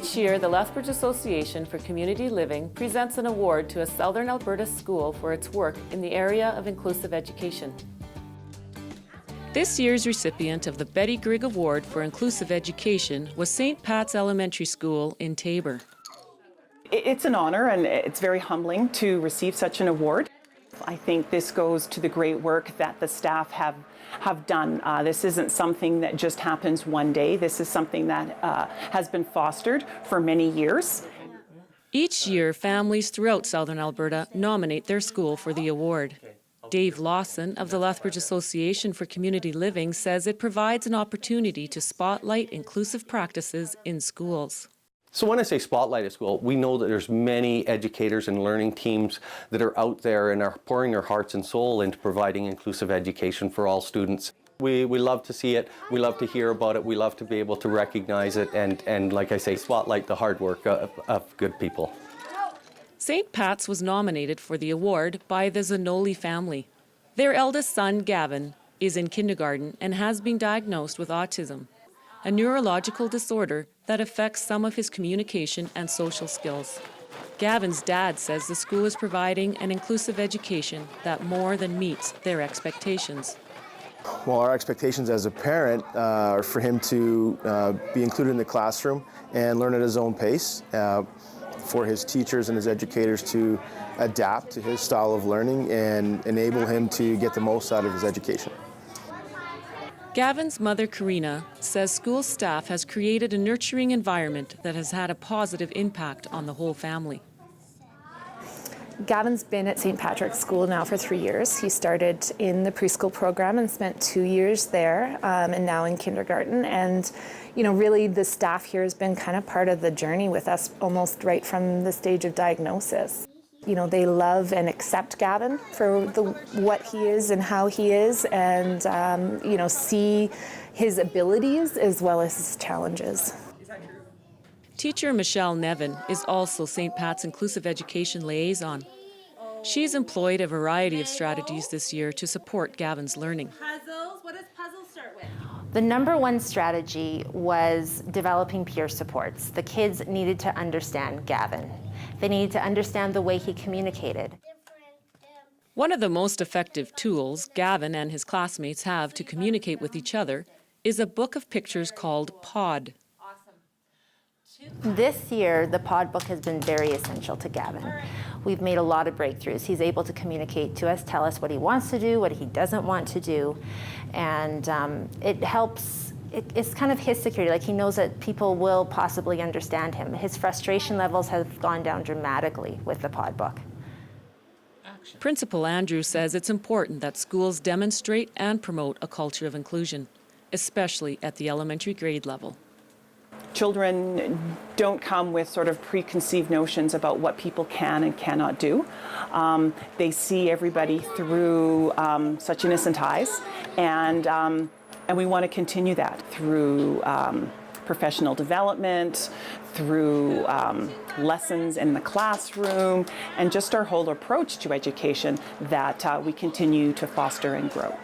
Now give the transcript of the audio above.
Each year, the Lethbridge Association for Community Living presents an award to a Southern Alberta school for its work in the area of inclusive education. This year's recipient of the Betty Grigg Award for Inclusive Education was St. Pat's Elementary School in Taber. It's an honor and it's very humbling to receive such an award. I think this goes to the great work that the staff have done. This isn't something that just happens one day. This is something that has been fostered for many years. Each year, families throughout Southern Alberta nominate their school for the award. Dave Lawson of the Lethbridge Association for Community Living says it provides an opportunity to spotlight inclusive practices in schools. So when I say spotlight at school, we know that there's many educators and learning teams that are out there and are pouring their hearts and soul into providing inclusive education for all students. We love to see it, we love to hear about it, we love to be able to recognize it and like I say, spotlight the hard work of good people. St. Pat's was nominated for the award by the Zanoli family. Their eldest son, Gavin, is in kindergarten and has been diagnosed with autism, a neurological disorder that affects some of his communication and social skills. Gavin's dad says the school is providing an inclusive education that more than meets their expectations. Well, our expectations as a parent are for him to be included in the classroom and learn at his own pace, for his teachers and his educators to adapt to his style of learning and enable him to get the most out of his education. Gavin's mother, Karina, says school staff has created a nurturing environment that has had a positive impact on the whole family. Gavin's been at St. Patrick's School now for 3 years. He started in the preschool program and spent 2 years there, and now in kindergarten. And, you know, really the staff here has been kind of part of the journey with us almost right from the stage of diagnosis. You know, they love and accept Gavin for what he is and how he is, and, you know, see his abilities as well as his challenges. Teacher Michelle Nevin is also St. Pat's Inclusive Education Liaison. She's employed a variety of strategies this year to support Gavin's learning. Puzzles, what does puzzles start with? The number one strategy was developing peer supports. The kids needed to understand Gavin. They needed to understand the way he communicated. One of the most effective tools Gavin and his classmates have to communicate with each other is a book of pictures called Pod. This year, the Pod book has been very essential to Gavin. We've made a lot of breakthroughs. He's able to communicate to us, tell us what he wants to do, what he doesn't want to do, and it helps. It's kind of his security, like he knows that people will possibly understand him. His frustration levels have gone down dramatically with the Pod book. Principal Andrew says it's important that schools demonstrate and promote a culture of inclusion, especially at the elementary grade level. Children don't come with sort of preconceived notions about what people can and cannot do. They see everybody through such innocent eyes, and we want to continue that through professional development, through lessons in the classroom, and just our whole approach to education that we continue to foster and grow.